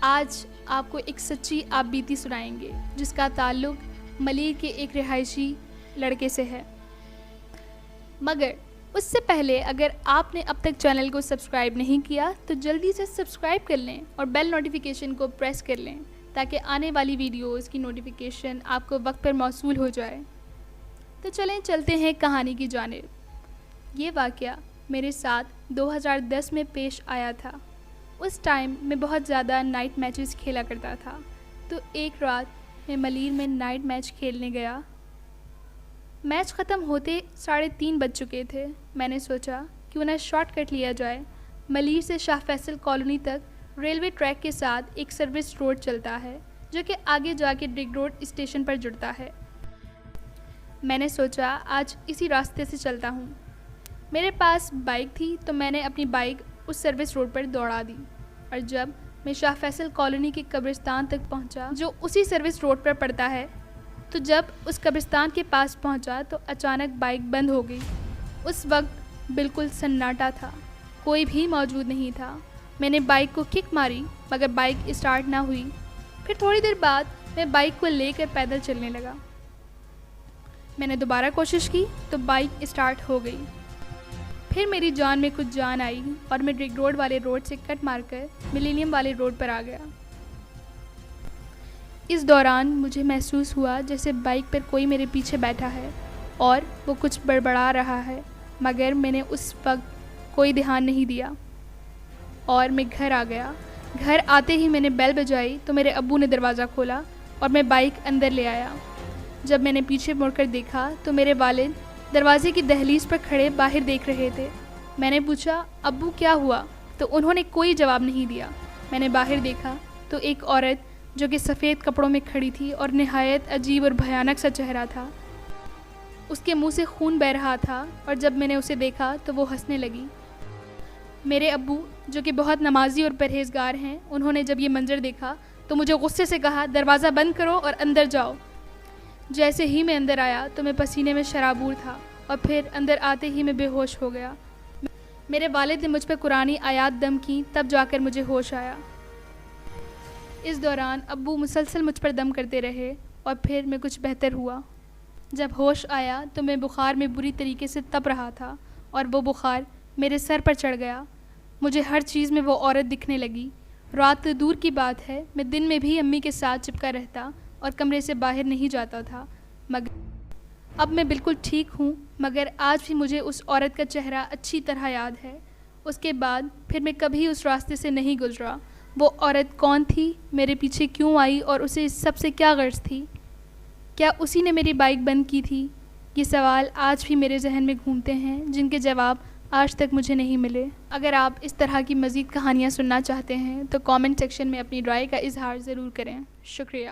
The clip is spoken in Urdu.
آج آپ کو ایک سچی آپ بیتی سنائیں گے جس کا تعلق ملیر کے ایک رہائشی لڑکے سے ہے۔ مگر اس سے پہلے اگر آپ نے اب تک چینل کو سبسکرائب نہیں کیا تو جلدی سے سبسکرائب کر لیں اور بیل نوٹیفیکیشن کو پریس کر لیں تاکہ آنے والی ویڈیوز کی نوٹیفیکیشن آپ کو وقت پر موصول ہو جائے۔ تو چلیں چلتے ہیں کہانی کی جانب۔ یہ واقعہ میرے ساتھ 2010 میں پیش آیا تھا۔ اس ٹائم میں بہت زیادہ نائٹ میچز کھیلا کرتا تھا، تو ایک رات میں ملیر میں نائٹ میچ کھیلنے گیا۔ میچ ختم ہوتے 3:30 بج چکے تھے۔ میں نے سوچا کیوں نہ شارٹ کٹ لیا جائے۔ ملیر سے شاہ فیصل کالونی تک ریلوے ٹریک کے ساتھ ایک سروس روڈ چلتا ہے جو کہ آگے جا کے ڈگ روڈ اسٹیشن پر جڑتا ہے۔ میں نے سوچا آج اسی راستے سے چلتا ہوں۔ میرے پاس بائک تھی تو میں نے اپنی بائک اس سروس روڈ پر دوڑا دی، اور جب میں شاہ فیصل کالونی کے قبرستان تک پہنچا جو اسی سروس روڈ پر پڑتا ہے، تو جب اس قبرستان کے پاس پہنچا تو اچانک بائک بند ہو گئی۔ اس وقت بالکل سناٹا تھا، کوئی بھی موجود نہیں تھا۔ میں نے بائک کو کک ماری مگر بائک اسٹارٹ نہ ہوئی۔ پھر تھوڑی دیر بعد میں بائک کو لے کر پیدل چلنے لگا۔ میں نے دوبارہ کوشش کی تو بائک اسٹارٹ ہو گئی۔ پھر میری جان میں کچھ جان آئی اور میں ڈگ روڈ والے روڈ سے کٹ مار کر ملینیم والے روڈ پر آ گیا۔ اس دوران مجھے محسوس ہوا جیسے بائک پر کوئی میرے پیچھے بیٹھا ہے اور وہ کچھ بڑبڑا رہا ہے، مگر میں نے اس وقت کوئی دھیان نہیں دیا اور میں گھر آ گیا۔ گھر آتے ہی میں نے بیل بجائی تو میرے ابو نے دروازہ کھولا اور میں بائک اندر لے آیا۔ جب میں نے پیچھے مڑ کر دیکھا تو میرے والد دروازے کی دہلیز پر کھڑے باہر دیکھ رہے تھے۔ میں نے پوچھا ابو کیا ہوا؟ تو انہوں نے کوئی جواب نہیں دیا۔ میں نے باہر دیکھا تو ایک عورت جو کہ سفید کپڑوں میں کھڑی تھی اور نہایت عجیب اور بھیانک سا چہرہ تھا، اس کے منہ سے خون بہہ رہا تھا، اور جب میں نے اسے دیکھا تو وہ ہنسنے لگی۔ میرے ابو جو کہ بہت نمازی اور پرہیزگار ہیں، انہوں نے جب یہ منظر دیکھا تو مجھے غصے سے کہا دروازہ بند کرو اور اندر جاؤ۔ جیسے ہی میں اندر آیا تو میں پسینے میں شرابور تھا اور پھر اندر آتے ہی میں بے ہوش ہو گیا۔ میرے والد نے مجھ پر قرآنی آیات دم کی، تب جا کر مجھے ہوش آیا۔ اس دوران ابو مسلسل مجھ پر دم کرتے رہے اور پھر میں کچھ بہتر ہوا۔ جب ہوش آیا تو میں بخار میں بری طریقے سے تپ رہا تھا اور وہ بخار میرے سر پر چڑھ گیا۔ مجھے ہر چیز میں وہ عورت دکھنے لگی۔ رات تو دور کی بات ہے، میں دن میں بھی امی کے ساتھ چپکا رہتا اور کمرے سے باہر نہیں جاتا تھا، مگر اب میں بالکل ٹھیک ہوں۔ مگر آج بھی مجھے اس عورت کا چہرہ اچھی طرح یاد ہے۔ اس کے بعد پھر میں کبھی اس راستے سے نہیں گزرا۔ وہ عورت کون تھی؟ میرے پیچھے کیوں آئی اور اسے اس سب سے کیا غرض تھی؟ کیا اسی نے میری بائک بند کی تھی؟ یہ سوال آج بھی میرے ذہن میں گھومتے ہیں جن کے جواب آج تک مجھے نہیں ملے۔ اگر آپ اس طرح کی مزید کہانیاں سننا چاہتے ہیں تو کامنٹ سیکشن میں اپنی رائے کا اظہار ضرور کریں۔ شکریہ۔